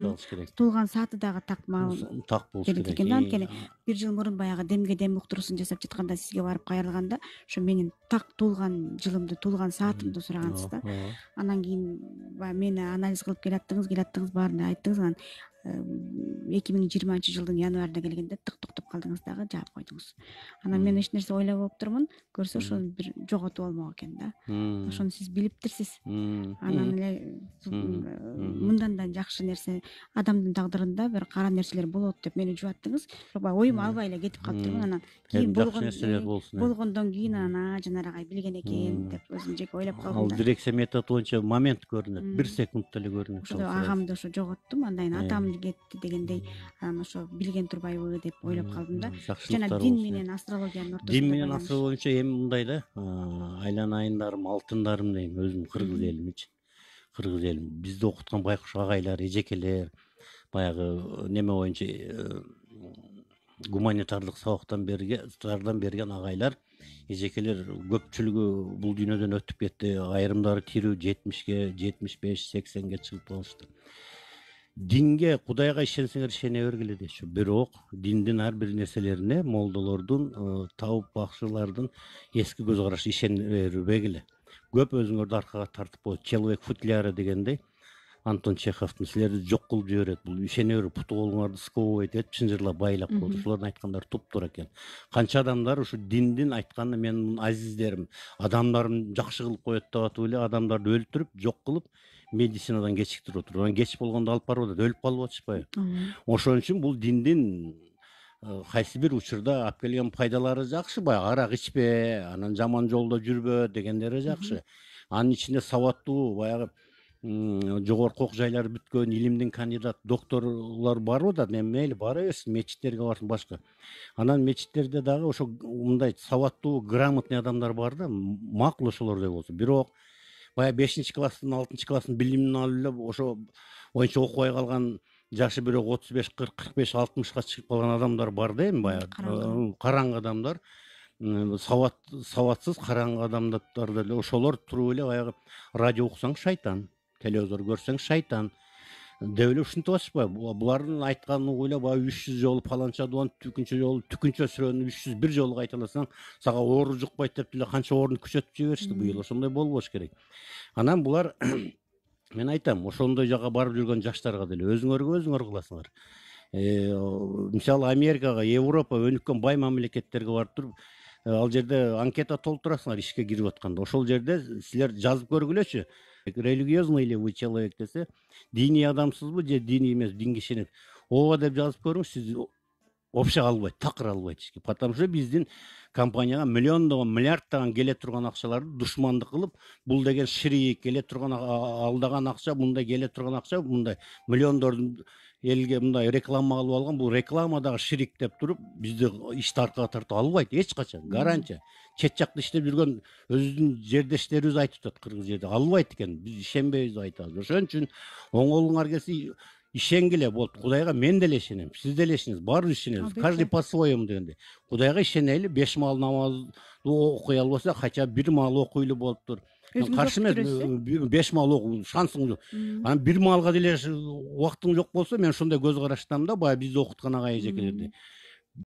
алыш керек. Туулган сааты дагы так болуш керек керек. экен да. Анткени 1 жыл мурун баягы демге дем уктуруусун жасап жатканда сизге барып кайрылганда ошо менин так туулган жылымды, туулган саатымды сурагансыз да. Анан кийин баягы мени анализ кылып келаттыңыз, баарын айттыңыз. Анан 2020-жылдын январында келгенде тык токтоп калдыңыз дагы жаап койдуңуз. Анан мен эч нерсе ойлоп болуптурмун, көрсө ошону бир жоготуп алмак экен да. Ошону сиз билиптирсиз. Анан эле мындан да жакшы нерсе, адамдын тагдырында бир кара нерселер болот деп мени жубаттыңыз. Баягы оюм албай эле кетип калыптырмын. Анан кийин болгондон кийин анан жанарагай билген экен деп өзүм жеке ойлоп калдым да. Ал дирекция методу боюнча момент көрүнөт, 1 секундта эле көрүнөт. Ошо агамды ошо жоготтум, андан кийин атам кетти дегендей, анан ошо билген турбайбы деп ойлоп калдым да. Жана дин менен астрологиянын ортосунда. Дин менен астрология боюнча эми мындай да, айланайындарым, алтындарым дейм, өзүм кыргыз элимичи. Кыргыз элим бизди окуткан байкуш агайлар, эжекелер, баягы неме боюнча гуманитардык сабактан берген агайлар, эжекелер көпчүлүгү бул дүйнөдөн өтүп кетти. Айрымдары тирүү 70ге, 75, 80ге чыгып калышты. Динге, Кудайга ишенсеңер ишене бергиле деши. Бирок диндин ар бир нерселерине молдолордун, табып бакчылардын эски көз карашы ишене бербегиле. Көп өзүңөрдү аркага тартып коет. Человек в футляры дегендей, Антон Чеховдун силерди жок кылып жиберет. Бул ишене бер, путу колуңарды сковывать этип, чынжырлап байлап коет. Ушулардын айткандары туптуура экен. Канча адамдар ушу диндин айтканын менин азиздерим, адамдарым жакшы кылып коет деп атып эле адамдарды өлтүрүп, жок кылып, медицинадан кечиктирип отуруп. Анан кеч болгондо алып барып атат, өлүп калып атышпайбы? Ошон үчүн бул диндин кайсы бир учурда алып келген пайдалары жакшы, баягы арак ичпе, анан жаман жолдо жүрбө дегендери жакшы. Анын ичинде сабаттуу, баягы жогорку окуу жайлары бүткөн, илимдин кандидат, докторлор барып атат. Эми мейли бара берсин, мечиттерге барсын, башка. Анан мечиттерде дагы ошо мындай сабаттуу, грамотный адамдар бар да, макул ошолордой болсо. Бирок баягы 5-класстын, 6-класстын билимин алып эле ошо боюнча окубай калган жашы бирок 35, 40, 45, 60ка чыгып калган адамдар бар да, эми баягы караңгы адамдар, сабатсыз караңгы адамдар деле ошолор туруп эле баягы радио уксаң шайтан, телевизор көрсөң шайтан деп эле ушинтип атышпайбы? Булардын айтканын уйлап, 300 жолу паланча дуан, түкүнчө сүрөнү 301 жолу кайталасаң, сага оору жукпайт деп эле канча ооруну күчөтүп жиберишти быйыл. Ошондой болбош керек. Анан булар мен айтам, ошондой жака барып жүргөн жаштарга деле өзүңөр кыласыңар. Мисалы Америкага, Европа, өнүккөн бай мамлекеттерге барып туруп, ал жерде анкета толтурасыңар ишке кирип атканда. Ошол жерде силер жазып көргүлөчү. Религиозный ли вы человек десе, диний адамсызбы же диний эмес, динге ишенет. Ооба деп жазып көрүңүз, сиз вообще албайт, такыр албайт ишке. Потому что биздин компанияга миллиондогон, миллиарддаган келе турган акчаларды душмандык кылып, бул деген ширик, келе турган алдаган акча, мындай келе турган акча, мындай миллиондордун элге мындай реклама кылып алган, бул реклама дагы ширик деп туруп, бизди ишти аркага тартып албайт эч качан, гарантия. Чет жакта иштеп жүргөн өзүнүн жердештерибиз айтып атат, кыргыз жерде албайт экен, биз ишенбейбиз деп айтабыз. Ошон үчүн оңолуңар келсе ишенгиле болот. Кудайга мен деле ишенем, сиз деле ишенесиз, баарыбыз ишенебиз. Каждый по-своему дегенде. Кудайга ишенели, 5 маал намазды окуй албаса, хотя бир маал окуйлу болуптур. Каршы эмес, 5 маал окуу шансың жок. Анан 1 маалга деле убактың жок болсо, мен ошондой көз караштамын да, баягы бизди окуткан агай эжекелерди.